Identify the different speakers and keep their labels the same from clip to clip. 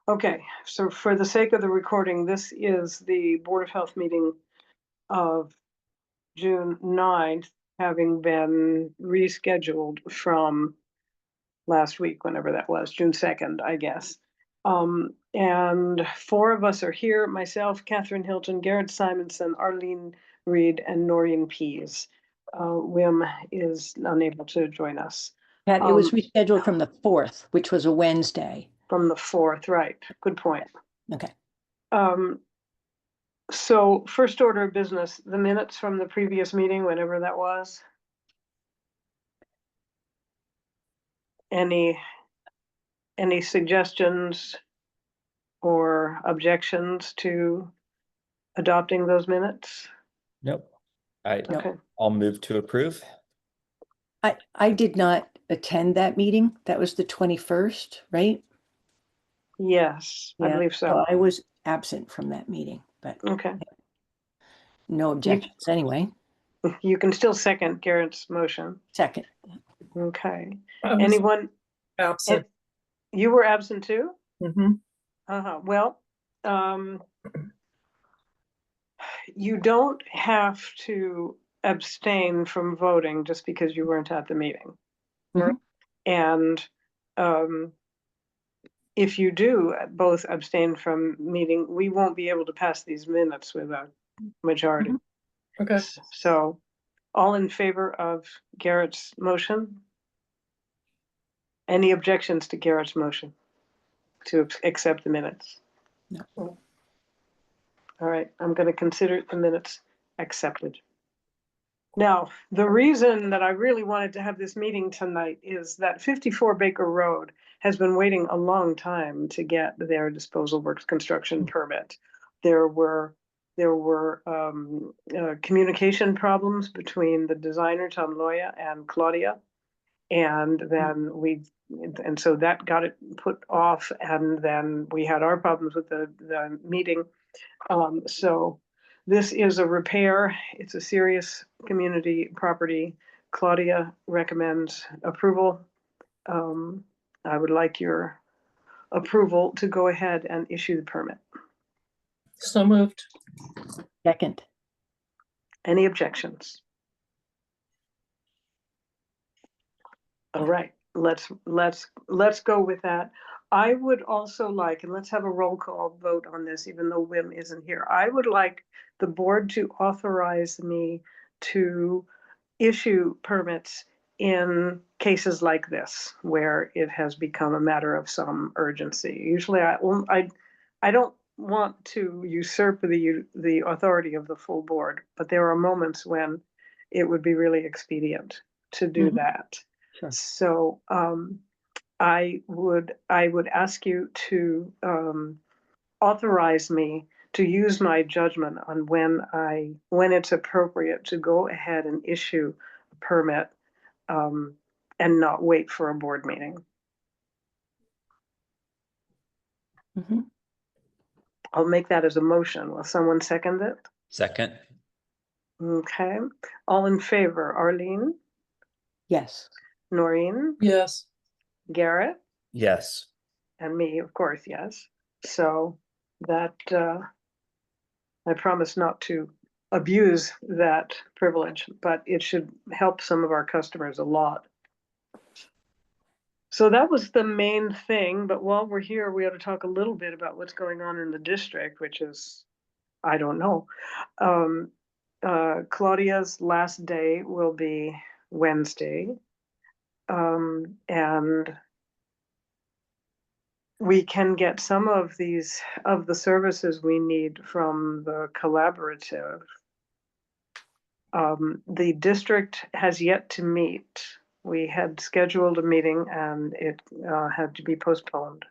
Speaker 1: Okay, so for the sake of the recording, this is the Board of Health meeting of June 9th, having been rescheduled from last week, whenever that was, June 2nd, I guess. And four of us are here, myself, Catherine Hilton, Garrett Simonson, Arlene Reed, and Noreen Pease. Wim is unable to join us.
Speaker 2: Pat, it was rescheduled from the 4th, which was a Wednesday.
Speaker 1: From the 4th, right. Good point.
Speaker 2: Okay.
Speaker 1: So first order of business, the minutes from the previous meeting, whenever that was. Any suggestions or objections to adopting those minutes?
Speaker 3: Nope.
Speaker 1: Okay.
Speaker 3: I'll move to approve.
Speaker 2: I did not attend that meeting. That was the 21st, right?
Speaker 1: Yes, I believe so.
Speaker 2: I was absent from that meeting, but
Speaker 1: Okay.
Speaker 2: no objections anyway.
Speaker 1: You can still second Garrett's motion.
Speaker 2: Second.
Speaker 1: Okay. Anyone?
Speaker 4: Absent.
Speaker 1: You were absent too?
Speaker 4: Mm-hmm.
Speaker 1: Well, you don't have to abstain from voting just because you weren't at the meeting.
Speaker 2: Mhm.
Speaker 1: And if you do both abstain from meeting, we won't be able to pass these minutes with a majority.
Speaker 4: Okay.
Speaker 1: So all in favor of Garrett's motion? Any objections to Garrett's motion to accept the minutes?
Speaker 2: No.
Speaker 1: All right, I'm going to consider the minutes accepted. Now, the reason that I really wanted to have this meeting tonight is that 54 Baker Road has been waiting a long time to get their disposal works construction permit. There were communication problems between the designer, Tom Loya, and Claudia. And then so that got it put off, and then we had our problems with the meeting. So this is a repair. It's a serious community property. Claudia recommends approval. I would like your approval to go ahead and issue the permit.
Speaker 4: So moved.
Speaker 2: Second.
Speaker 1: Any objections? All right, let's go with that. I would also like, and let's have a roll call vote on this, even though Wim isn't here. I would like the board to authorize me to issue permits in cases like this, where it has become a matter of some urgency. Usually I don't want to usurp the authority of the full board, but there are moments when it would be really expedient to do that.
Speaker 2: Sure.
Speaker 1: So I would ask you to authorize me to use my judgment on when it's appropriate to go ahead and issue a permit and not wait for a board meeting.
Speaker 2: Mm-hmm.
Speaker 1: I'll make that as a motion. Will someone second it?
Speaker 3: Second.
Speaker 1: Okay. All in favor? Arlene?
Speaker 2: Yes.
Speaker 1: Noreen?
Speaker 4: Yes.
Speaker 1: Garrett?
Speaker 3: Yes.
Speaker 1: And me, of course, yes. So that I promise not to abuse that privilege, but it should help some of our customers a lot. So that was the main thing, but while we're here, we ought to talk a little bit about what's going on in the district, which is, I don't know. Claudia's last day will be Wednesday. And we can get some of the services we need from the collaborative. The district has yet to meet. We had scheduled a meeting and it had to be postponed.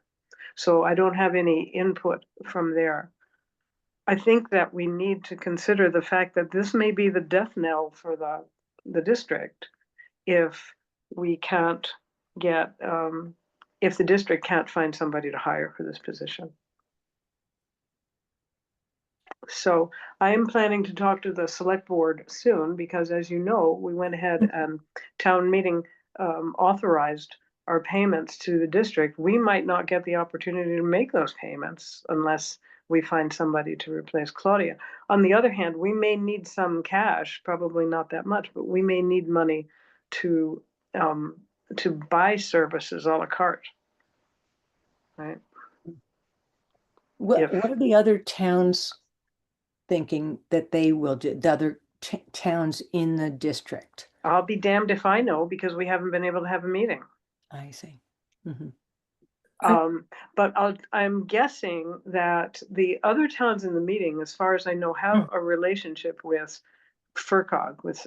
Speaker 1: So I don't have any input from there. I think that we need to consider the fact that this may be the death knell for the district if we can't get, if the district can't find somebody to hire for this position. So I am planning to talk to the select board soon because, as you know, we went ahead and town meeting authorized our payments to the district, we might not get the opportunity to make those payments unless we find somebody to replace Claudia. On the other hand, we may need some cash, probably not that much, but we may need money to buy services a la carte, right?
Speaker 2: What are the other towns thinking that they will do, the other towns in the district?
Speaker 1: I'll be damned if I know, because we haven't been able to have a meeting.
Speaker 2: I see. Mhm.
Speaker 1: But I'm guessing that the other towns in the meeting, as far as I know, have a relationship with FERCog, with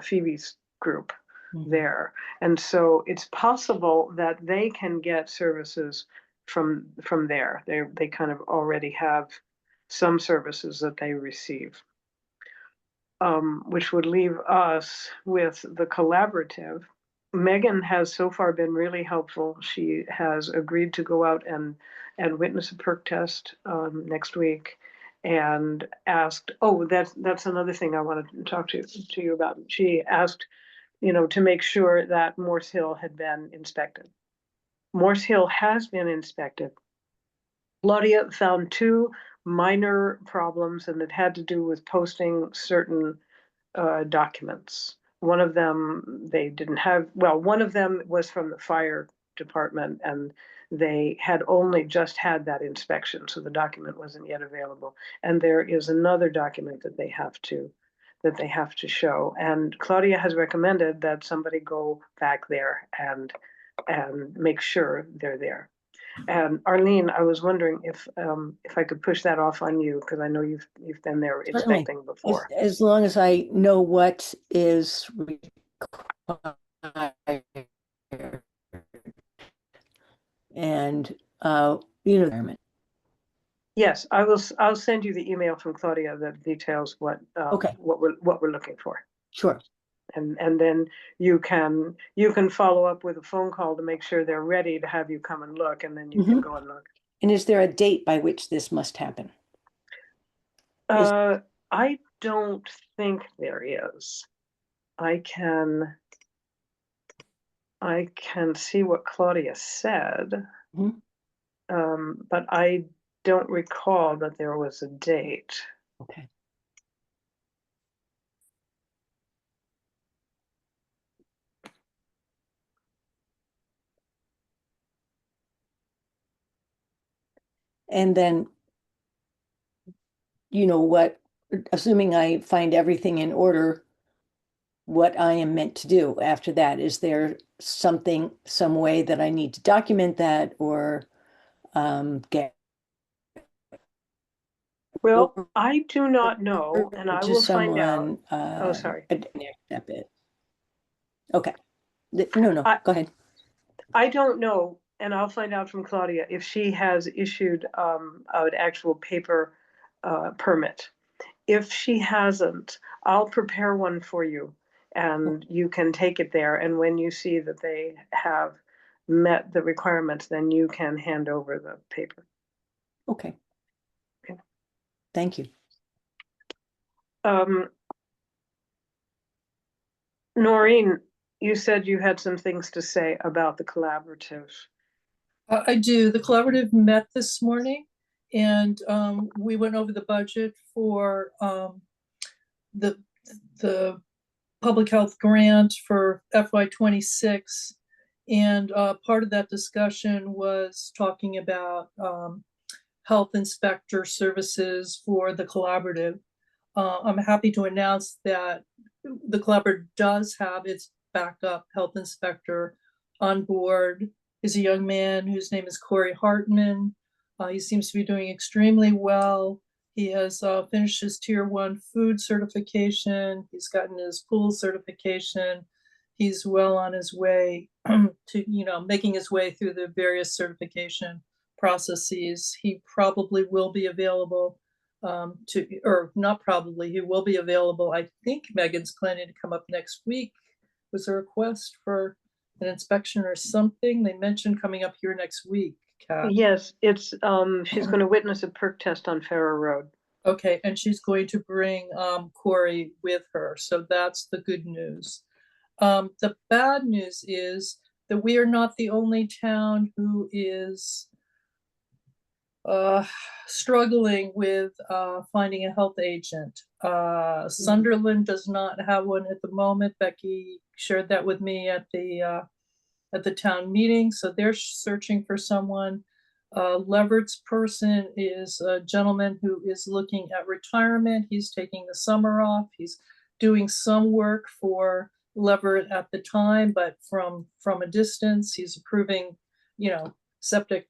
Speaker 1: Phoebe's group
Speaker 2: Mhm.
Speaker 1: there. And so it's possible that they can get services from there. They kind of already have some services that they receive, which would leave us with the collaborative. Megan has so far been really helpful. She has agreed to go out and witness a perk test next week, and asked. Oh, that's another thing I wanted to talk to you about. She asked, to make sure that Morse Hill had been inspected. Morse Hill has been inspected. Claudia found two minor problems, and it had to do with posting certain documents. One of them they didn't have, well, one of them was from the fire department, and they had only just had that inspection, so the document wasn't yet available. And there is another document that they have to show. And Claudia has recommended that somebody go back there and make sure they're there. And Arlene, I was wondering if I could push that off on you, because I know you've been there
Speaker 2: Certainly.
Speaker 1: inspecting before.
Speaker 2: As long as I know what is required. And, environment.
Speaker 1: Yes, I will. I'll send you the email from Claudia that details what
Speaker 2: Okay.
Speaker 1: what we're looking for,
Speaker 2: Sure.
Speaker 1: and then you can follow up with a phone call to make sure they're ready to have you come and look, and then you can go and look.
Speaker 2: And is there a date by which this must happen?
Speaker 1: I don't think there is. I can see what Claudia said,
Speaker 2: Mhm.
Speaker 1: But I don't recall that there was a date.
Speaker 2: Okay. And then, what, assuming I find everything in order, what I am meant to do after that? Is there some way that I need to document that, or get?
Speaker 1: Well, I do not know, and I
Speaker 2: to
Speaker 1: will find out.
Speaker 2: someone,
Speaker 1: Oh, sorry.
Speaker 2: Step it. Okay. No, go ahead.
Speaker 1: I don't know, and I'll find out from Claudia if she has issued an actual paper permit. If she hasn't, I'll prepare one for you, and you can take it there. And when you see that they have met the requirements, then you can hand over the paper.
Speaker 2: Okay.
Speaker 1: Okay.
Speaker 2: Thank you.
Speaker 1: Noreen, you said you had some things to say about the collaborative.
Speaker 4: I do. The collaborative met this morning, and we went over the budget for the public health grant for FY26. And part of that discussion was talking about health inspector services for the collaborative. I'm happy to announce that the collaborative does have its backup health inspector on board. Is a young man whose name is Corey Hartman. He seems to be doing extremely well. He has finished his tier 1 food certification. He's gotten his pool certification. He's well on his way to, making his way through the various certification processes. He probably will be available or not probably, he will be available. I think Megan's planning to come up next week. Was a request for an inspection or something? They mentioned coming up here next week, Kat.
Speaker 1: Yes, it's she's going to witness a perk test on Farrer Road.
Speaker 4: Okay, and she's going to bring Corey with her, so that's the good news. The bad news is that we are not the only town who is struggling with finding a health agent. Sunderland does not have one at the moment. Becky shared that with me at the town meeting, so they're searching for someone. Levert's person is a gentleman who is looking at retirement. He's taking the summer off. He's doing some work for Leverett at the time, but from a distance. He's approving, septic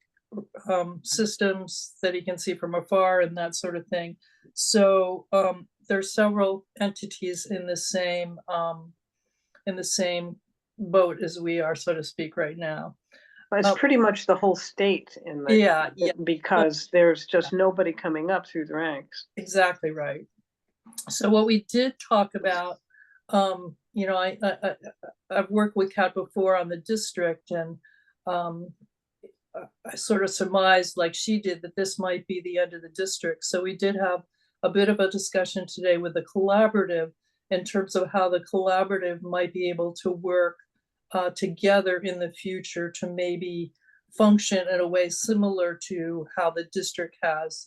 Speaker 4: systems that he can see from afar and that sort of thing. So there's several entities in the same boat as we are, so to speak, right now.
Speaker 1: It's pretty much the whole state in the,
Speaker 4: Yeah.
Speaker 1: because there's just nobody coming up through the ranks.
Speaker 4: Exactly right. So what we did talk about, I've worked with Kat before on the district, and I sort of surmised, like she did, that this might be the end of the district. So we did have a bit of a discussion today with the collaborative in terms of how the collaborative might be able to work together in the future to maybe function in a way similar to how the district has,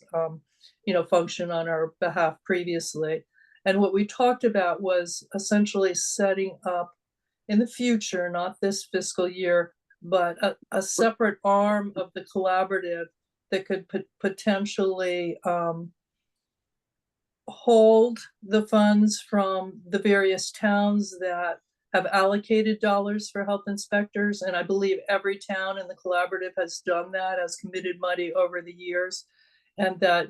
Speaker 4: functioned on our behalf previously. And what we talked about was essentially setting up in the future, not this fiscal year, but a separate arm of the collaborative that could potentially hold the funds from the various towns that have allocated dollars for health inspectors. And I believe every town in the collaborative has done that, has committed money over the years. And that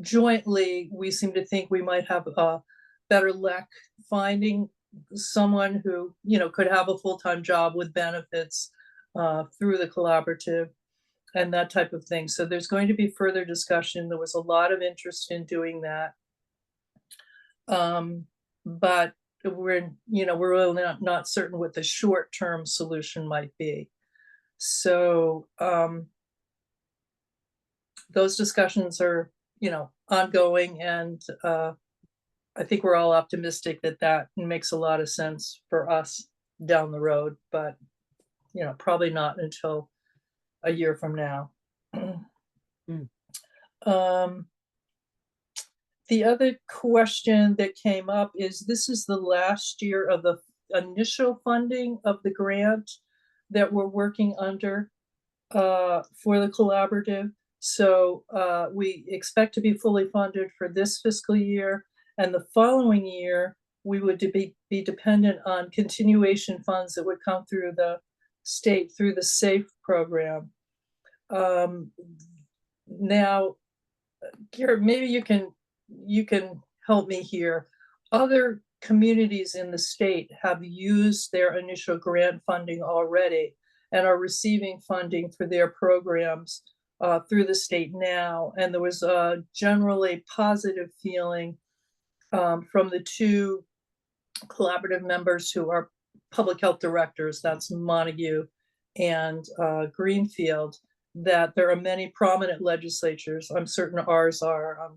Speaker 4: jointly, we seem to think we might have a better luck finding someone who, could have a full-time job with benefits through the collaborative and that type of thing. So there's going to be further discussion. There was a lot of interest in doing that. But we're really not certain what the short-term solution might be. So those discussions are, ongoing, and I think we're all optimistic that makes a lot of sense for us down the road, but probably not until a year from now. The other question that came up is, this is the last year of the initial funding of the grant that we're working under for the collaborative. So we expect to be fully funded for this fiscal year, and the following year we would be dependent on continuation funds that would come through the state through the SAFE program. Now, Garrett, maybe you can help me here. Other communities in the state have used their initial grant funding already and are receiving funding for their programs through the state now. And there was a generally positive feeling from the two collaborative members who are public health directors, that's Montague and Greenfield, that there are many prominent legislatures. I'm certain ours are.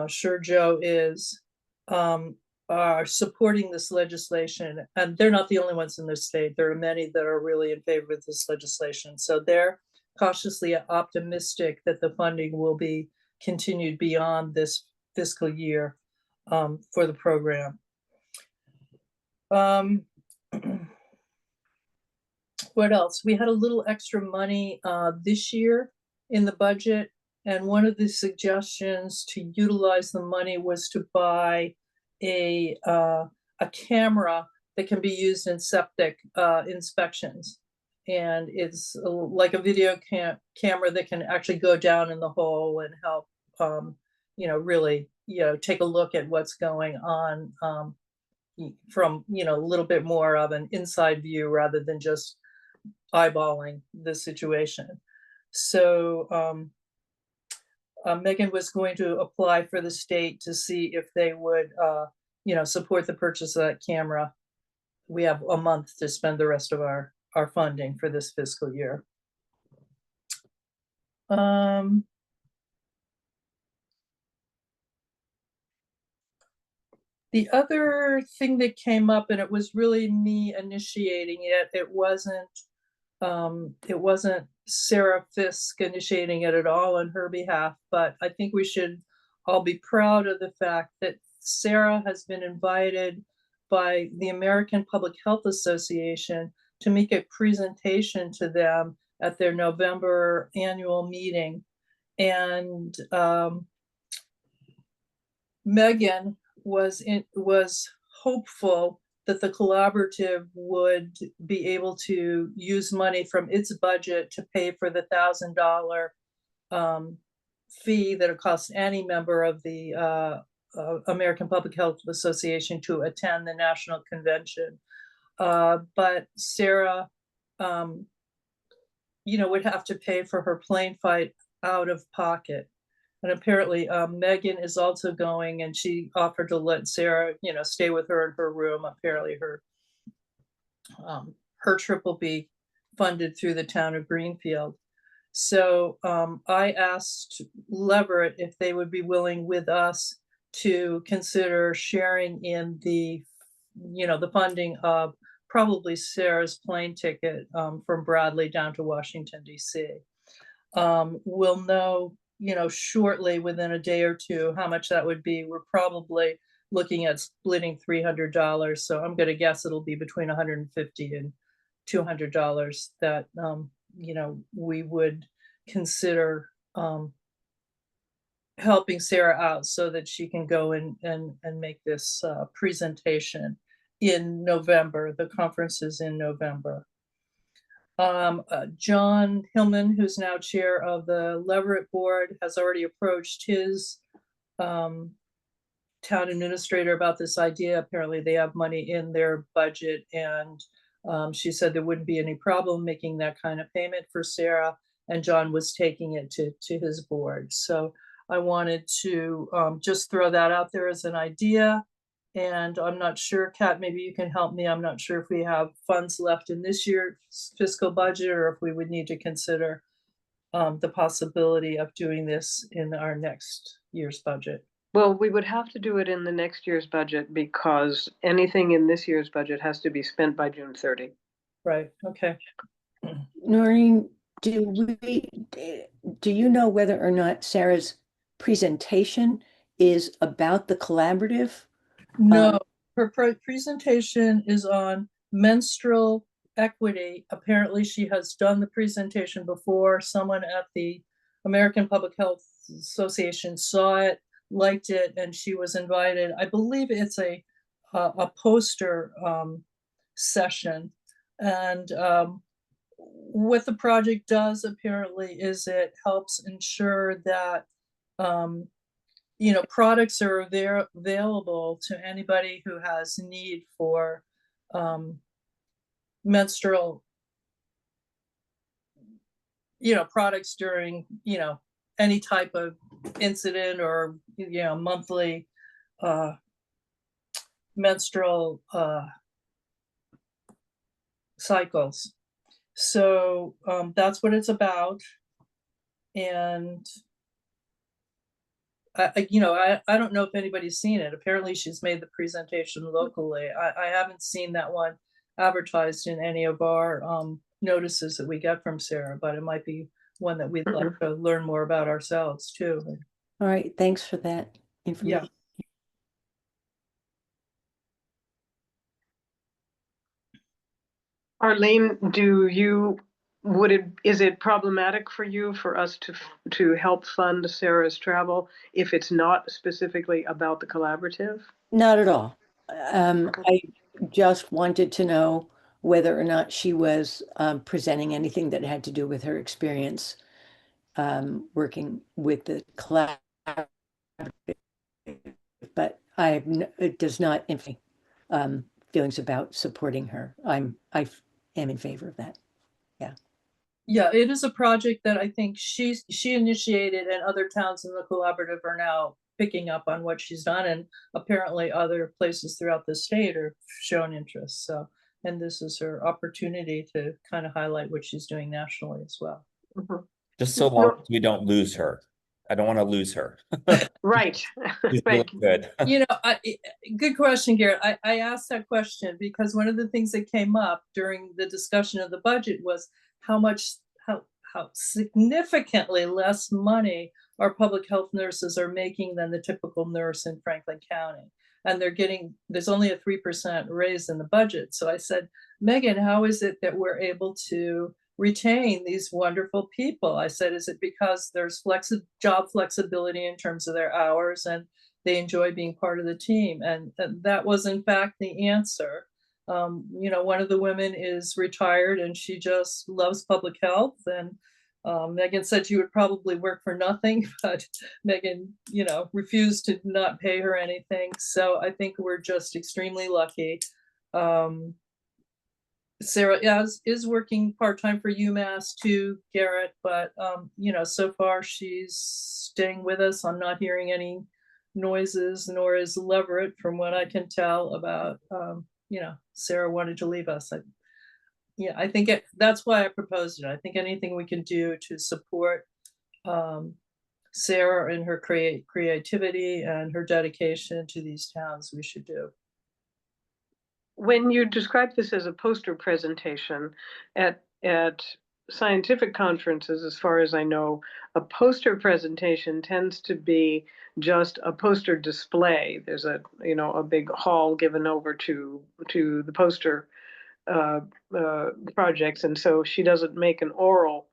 Speaker 4: Sure Joe is, are supporting this legislation, and they're not the only ones in the state. There are many that are really in favor of this legislation. So they're cautiously optimistic that the funding will be continued beyond this fiscal year for the program. What else? We had a little extra money this year in the budget. And one of the suggestions to utilize the money was to buy a camera that can be used in septic inspections. And it's like a video camera that can actually go down in the hole and help, really, take a look at what's going on from, a little bit more of an inside view rather than just eyeballing the situation. So, Megan was going to apply for the state to see if they would, support the purchase of that camera. We have a month to spend the rest of our funding for this fiscal year. The other thing that came up, and it was really me initiating it, it wasn't Sarah Fisk initiating it at all on her behalf, but I think we should all be proud of the fact that Sarah has been invited by the American Public Health Association to make a presentation to them at their November annual meeting. And Megan was hopeful that the collaborative would be able to use money from its budget to pay for the $1,000 fee that it costs any member of the American Public Health Association to attend the national convention. But Sarah, would have to pay for her plane flight out of pocket. And apparently Megan is also going, and she offered to let Sarah, stay with her in her room. Apparently her trip will be funded through the town of Greenfield. So I asked Leverett if they would be willing with us to consider sharing in the funding of probably Sarah's plane ticket from Bradley down to Washington, D.C. We'll know shortly, within a day or two, how much that would be. We're probably looking at splitting $300. So I'm going to guess it'll be between $150 and $200 that, we would consider helping Sarah out so that she can go and make this presentation in November. The conference is in November. John Hillman, who's now chair of the Leverett board, has already approached his town administrator about this idea. Apparently they have money in their budget, and she said there wouldn't be any problem making that kind of payment for Sarah, and John was taking it to his board. So I wanted to just throw that out there as an idea. And I'm not sure, Kat, maybe you can help me. I'm not sure if we have funds left in this year's fiscal budget, or if we would need to consider the possibility of doing this in our next year's budget.
Speaker 1: Well, we would have to do it in the next year's budget because anything in this year's budget has to be spent by June 30.
Speaker 4: Right, okay.
Speaker 2: Noreen, do you know whether or not Sarah's presentation is about the collaborative?
Speaker 4: No, her presentation is on menstrual equity. Apparently she has done the presentation before. Someone at the American Public Health Association saw it, liked it, and she was invited. I believe it's a poster session. And what the project does apparently is it helps ensure that products are there available to anybody who has need for menstrual products during any type of incident or monthly menstrual cycles. So that's what it's about. And I don't know if anybody's seen it. Apparently she's made the presentation locally. I haven't seen that one advertised in any of our notices that we get from Sarah, but it might be one that we'd like to learn more about ourselves too.
Speaker 2: All right, thanks for that information.
Speaker 1: Arlene, is it problematic for you for us to help fund Sarah's travel if it's not specifically about the collaborative?
Speaker 2: Not at all. I just wanted to know whether or not she was presenting anything that had to do with her experience working with the collaborative, but it does not influence feelings about supporting her. I am in favor of that.
Speaker 4: Yeah, it is a project that I think she initiated, and other towns in the collaborative are now picking up on what she's done, and apparently other places throughout the state are shown interest. So, and this is her opportunity to kind of highlight what she's doing nationally as well.
Speaker 3: Just so long as we don't lose her. I don't want to lose her.
Speaker 1: Right.
Speaker 3: She's really
Speaker 1: Right.
Speaker 3: good.
Speaker 4: You know, good question, Garrett. I asked that question because one of the things that came up during the discussion of the budget was how much, how significantly less money our public health nurses are making than the typical nurse in Franklin County. And there's only a 3% raise in the budget. So I said, Megan, how is it that we're able to retain these wonderful people? I said, is it because there's job flexibility in terms of their hours and they enjoy being part of the team? And that was in fact the answer. You know, one of the women is retired and she just loves public health. And Megan said she would probably work for nothing, but Megan, you know, refused to not pay her anything. So I think we're just extremely lucky. Sarah is working part-time for UMass too, Garrett, but you know, so far she's staying with us. I'm not hearing any noises, nor is Leverett, from what I can tell, about you know, Sarah wanted to leave us. I think that's why I proposed it. I think anything we can do to support Sarah and her creativity and her dedication to these towns, we should do.
Speaker 1: When you describe this as a poster presentation at scientific conferences, as far as I know, a poster presentation tends to be just a poster display. There's a big hall given over to the poster projects, and so she doesn't make an oral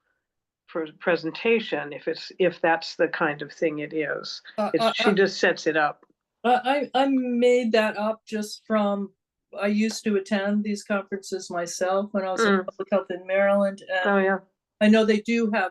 Speaker 1: presentation if that's the kind of thing it is. She just sets it up.
Speaker 4: I made that up just from, I used to attend these conferences myself when I was in public health in Maryland. And
Speaker 1: Oh yeah.
Speaker 4: I know they do have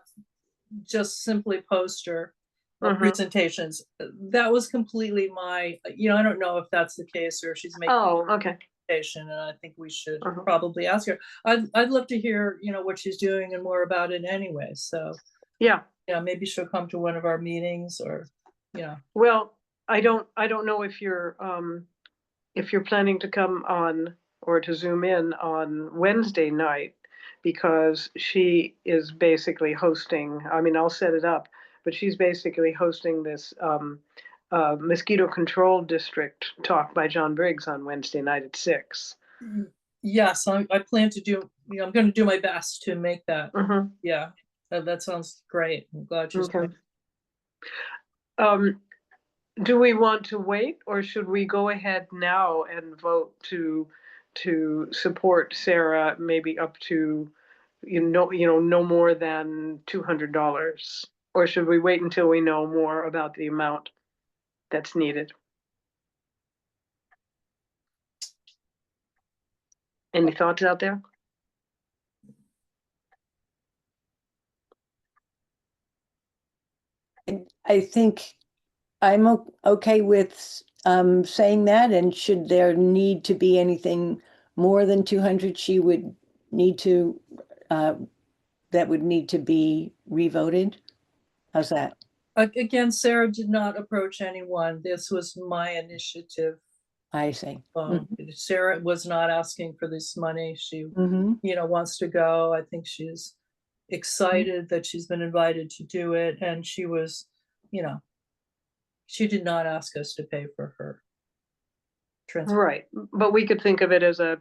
Speaker 4: just simply poster presentations. That was completely my, you know, I don't know if that's the case or she's making
Speaker 1: okay.
Speaker 4: And I think we should probably ask her. I'd love to hear, you know, what she's doing and more about it anyway. So
Speaker 1: yeah,
Speaker 4: maybe she'll come to one of our meetings or, you know.
Speaker 1: Well, I don't know if you're planning to come on or to Zoom in on Wednesday night, because she is basically hosting. I mean, I'll set it up, but she's basically hosting this mosquito control district talk by John Briggs on Wednesday night at 6.
Speaker 4: Yes, I plan to do, you know, I'm going to do my best to make that. Yeah, that sounds great. I'm glad she's
Speaker 1: okay. Do we want to wait, or should we go ahead now and vote to support Sarah, maybe up to no more than $200, or should we wait until we know more about the amount that's needed? Any thoughts out there?
Speaker 2: I think I'm okay with saying that, and should there need to be anything more than 200, she would need to, that would need to be revoted. How's that?
Speaker 4: Again, Sarah did not approach anyone. This was my initiative.
Speaker 2: I see.
Speaker 4: Sarah was not asking for this money. She,
Speaker 2: Mm-hmm.
Speaker 4: you know, wants to go. I think she's excited that she's been invited to do it. And she was, you know, she did not ask us to pay for her transport.
Speaker 1: Right, but we could think of it as a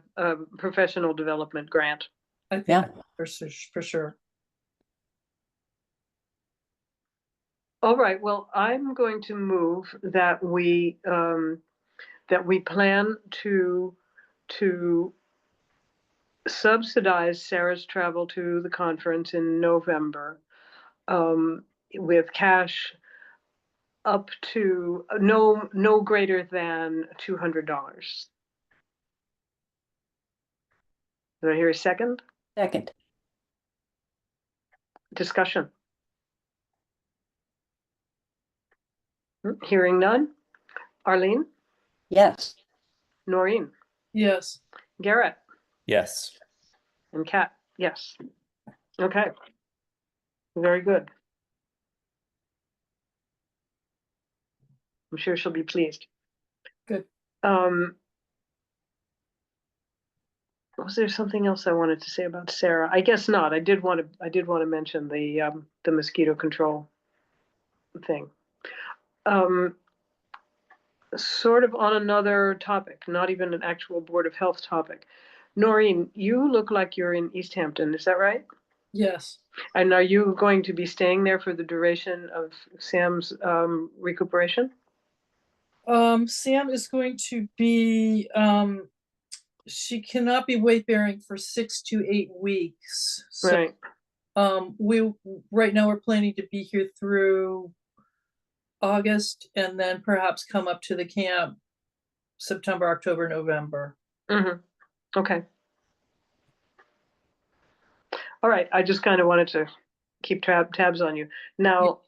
Speaker 1: professional development grant.
Speaker 4: I think
Speaker 2: Yeah.
Speaker 4: for sure.
Speaker 1: All right, well, I'm going to move that we plan to subsidize Sarah's travel to the conference in November with cash up to no greater than $200. Do I hear a second?
Speaker 2: Second.
Speaker 1: Discussion. Hearing none. Arlene?
Speaker 2: Yes.
Speaker 1: Noreen?
Speaker 4: Yes.
Speaker 1: Garrett?
Speaker 3: Yes.
Speaker 1: And Kat? Yes. Okay. Very good. I'm sure she'll be pleased.
Speaker 4: Good.
Speaker 1: Was there something else I wanted to say about Sarah? I guess not. I did want to mention the mosquito control. thing. Sort of on another topic, not even an actual Board of Health topic. Noreen, you look like you're in East Hampton, is that right?
Speaker 4: Yes.
Speaker 1: And are you going to be staying there for the duration of Sam's recuperation?
Speaker 4: Sam is going to be, she cannot be weight bearing for 6 to 8 weeks. So,
Speaker 1: Right.
Speaker 4: right now we're planning to be here through August and then perhaps come up to the camp September, October, November.
Speaker 1: Mm-hmm. Okay. All right. I just kind of wanted to keep tabs on you. Now,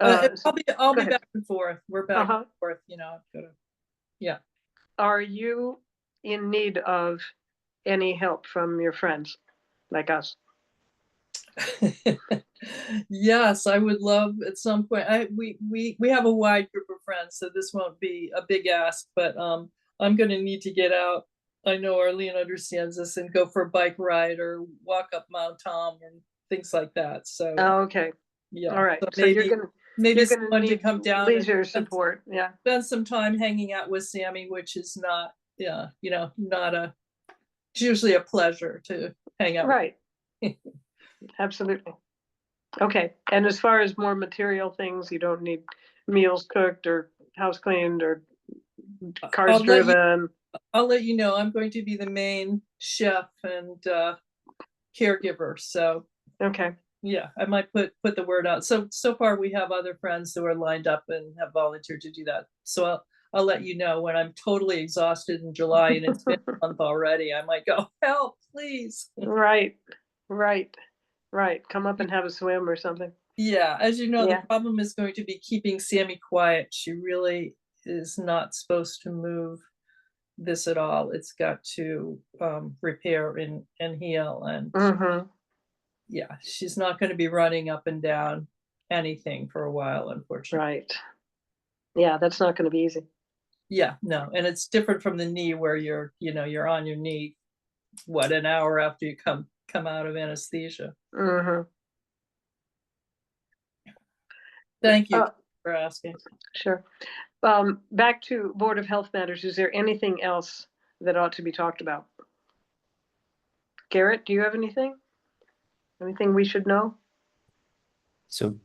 Speaker 4: I'll
Speaker 1: go
Speaker 4: be
Speaker 1: ahead.
Speaker 4: back and forth. We're back
Speaker 1: Uh-huh.
Speaker 4: and forth, you know. Yeah.
Speaker 1: Are you in need of any help from your friends like us?
Speaker 4: Yes, I would love at some point. We have a wide group of friends, so this won't be a big ask, but I'm gonna need to get out. I know Arlene understands this and go for a bike ride or walk up Mount Tom and things like that. So
Speaker 1: Okay.
Speaker 4: yeah.
Speaker 1: All right.
Speaker 4: So
Speaker 1: So you're
Speaker 4: maybe
Speaker 1: gonna
Speaker 4: someone to
Speaker 1: need
Speaker 4: come down and
Speaker 1: leisure support. Yeah.
Speaker 4: spend some time hanging out with Sammy, which is not, yeah, you know, not a, it's usually a pleasure to hang out.
Speaker 1: Right. Absolutely. Okay. And as far as more material things, you don't need meals cooked or house cleaned or cars driven.
Speaker 4: I'll let you know. I'm going to be the main chef and caregiver. So
Speaker 1: Okay.
Speaker 4: yeah, I might put the word out. So far we have other friends who are lined up and have volunteered to do that. So I'll let you know when I'm totally exhausted in July and it's been a month already. I might go, help, please.
Speaker 1: Right. Right. Right. Come up and have a swim or something.
Speaker 4: Yeah, as you know,
Speaker 1: Yeah.
Speaker 4: the problem is going to be keeping Sammy quiet. She really is not supposed to move this at all. It's got to repair and heal. And
Speaker 1: Mm-hmm.
Speaker 4: yeah, she's not going to be running up and down anything for a while, unfortunately.
Speaker 1: Right. Yeah, that's not going to be easy.
Speaker 4: Yeah, no, and it's different from the knee where you're on your knee, what, an hour after you come out of anesthesia.
Speaker 1: Mm-hmm.
Speaker 4: Thank you for asking.
Speaker 1: Sure. Back to Board of Health matters. Is there anything else that ought to be talked about? Garrett, do you have anything? Anything we should know?
Speaker 3: So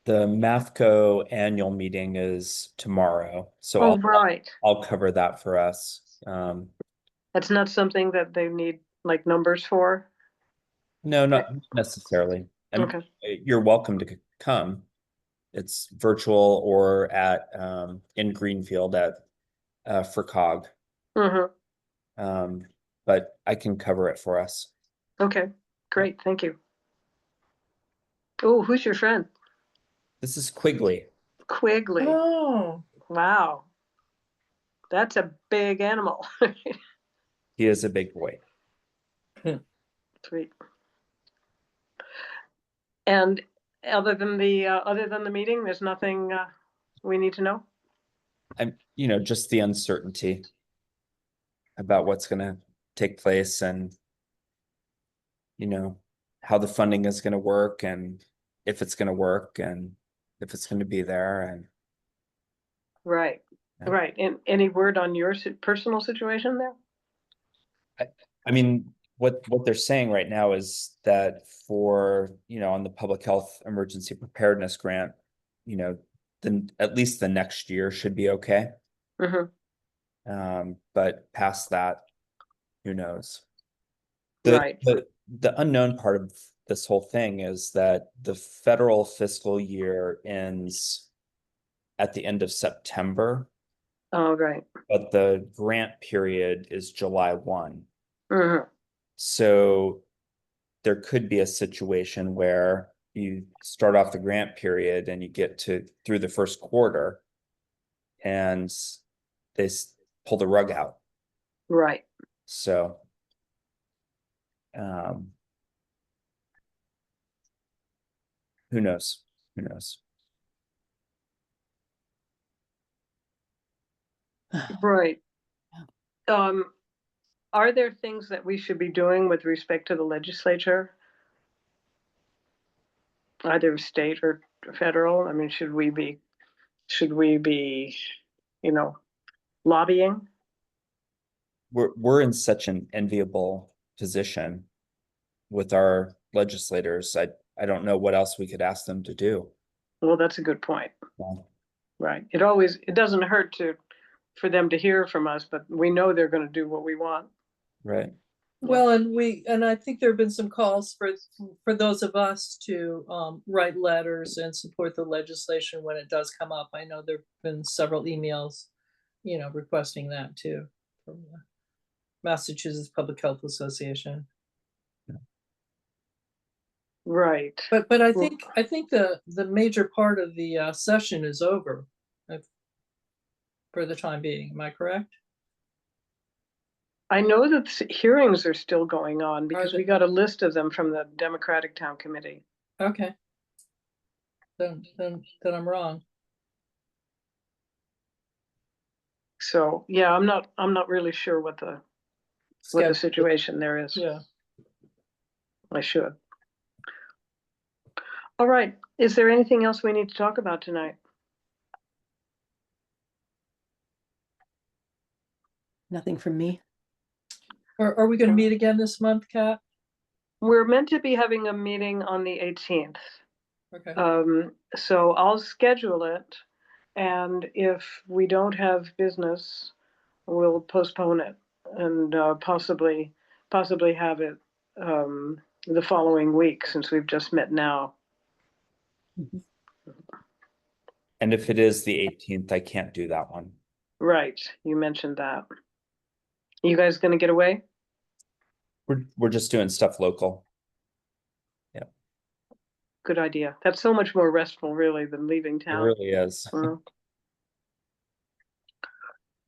Speaker 3: the MAFCO annual meeting is tomorrow. So
Speaker 1: Oh, right.
Speaker 3: I'll cover that for us.
Speaker 1: That's not something that they need like numbers for?
Speaker 3: No, not necessarily.
Speaker 1: Okay.
Speaker 3: You're welcome to come. It's virtual or at in Greenfield at FRCOG.
Speaker 1: Mm-hmm.
Speaker 3: But I can cover it for us.
Speaker 1: Okay, great. Thank you. Oh, who's your friend?
Speaker 3: This is Quigley.
Speaker 1: Quigley.
Speaker 4: Oh,
Speaker 1: Wow. That's a big animal.
Speaker 3: He is a big boy.
Speaker 1: Sweet. And other than the meeting, there's nothing we need to know?
Speaker 3: Just the uncertainty about what's going to take place and, how the funding is going to work and if it's going to work and if it's going to be there. And
Speaker 1: Right.
Speaker 3: Yeah.
Speaker 1: Right. And any word on your personal situation there?
Speaker 3: What they're saying right now is that for, on the public health emergency preparedness grant, then at least the next year should be okay.
Speaker 1: Mm-hmm.
Speaker 3: But past that, who knows?
Speaker 1: Right.
Speaker 3: The unknown part of this whole thing is that the federal fiscal year ends at the end of September,
Speaker 1: Oh, right.
Speaker 3: but the grant period is July 1.
Speaker 1: Mm-hmm.
Speaker 3: So there could be a situation where you start off the grant period and you get through the first quarter and they pull the rug out.
Speaker 1: Right.
Speaker 3: So who knows? Who knows?
Speaker 1: Right. Are there things that we should be doing with respect to the legislature? Either state or federal? I mean, should we be, you know, lobbying?
Speaker 3: We're in such an enviable position with our legislators. I don't know what else we could ask them to do.
Speaker 1: Well, that's a good point.
Speaker 3: Yeah.
Speaker 1: Right. It doesn't hurt for them to hear from us, but we know they're going to do what we want.
Speaker 3: Right.
Speaker 4: Well, and I think there have been some calls for those of us to write letters and support the legislation when it does come up. I know there've been several emails, requesting that too from the Massachusetts Public Health Association.
Speaker 1: Right.
Speaker 4: But I think the major part of the session is over for the time being. Am I correct?
Speaker 1: I know that hearings are still going on because
Speaker 4: they?
Speaker 1: we got a list of them from the Democratic Town Committee.
Speaker 4: Okay. Then I'm wrong.
Speaker 1: So yeah, I'm not really sure what the situation there is.
Speaker 4: Yeah.
Speaker 1: I should. All right. Is there anything else we need to talk about tonight?
Speaker 2: Nothing from me.
Speaker 4: Are we going to meet again this month, Kat?
Speaker 1: We're meant to be having a meeting on the 18th.
Speaker 4: Okay.
Speaker 1: So I'll schedule it, and if we don't have business, we'll postpone it and possibly have it the following week, since we've just met now.
Speaker 3: And if it is the 18th, I can't do that one.
Speaker 1: Right, you mentioned that. You guys gonna get away?
Speaker 3: We're just doing stuff local. Yeah.
Speaker 1: Good idea. That's so much more restful, really, than leaving
Speaker 3: It
Speaker 1: town.
Speaker 3: really is.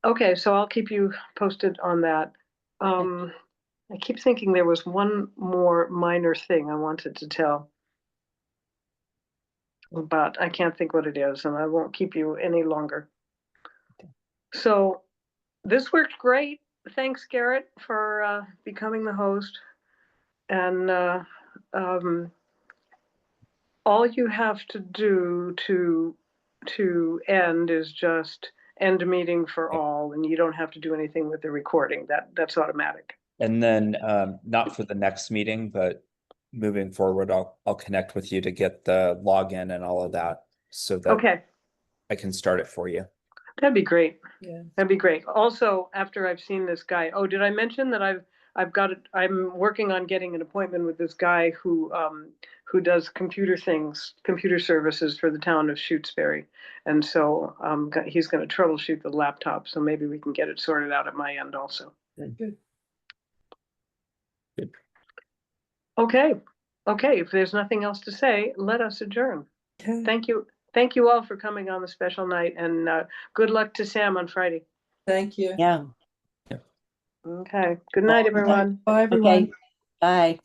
Speaker 1: Okay, so I'll keep you posted on that. I keep thinking there was one more minor thing I wanted to tell, but I can't think what it is, and I won't keep you any longer. So this worked great. Thanks, Garrett, for becoming the host. And all you have to do to end is just end meeting for all, and you don't have to do anything with the recording. That's automatic.
Speaker 3: And then not for the next meeting, but moving forward, I'll connect with you to get the login and all of that so that
Speaker 1: Okay,
Speaker 3: I can start it for you.
Speaker 1: that'd be great.
Speaker 4: Yeah.
Speaker 1: That'd be great. Also, after I've seen this guy, oh, did I mention that I'm working on getting an appointment with this guy who does computer services for the town of Shutesbury. And so he's going to troubleshoot the laptop. So maybe we can get it sorted out at my end also.
Speaker 4: Good.
Speaker 3: Good.
Speaker 1: Okay. Okay. If there's nothing else to say, let us adjourn.
Speaker 4: Okay.
Speaker 1: Thank you. Thank you all for coming on the special night, and good luck to Sam on Friday.
Speaker 4: Thank you.
Speaker 2: Yeah.
Speaker 1: Okay. Good night, everyone.
Speaker 4: Bye, everyone.
Speaker 2: Okay. Bye.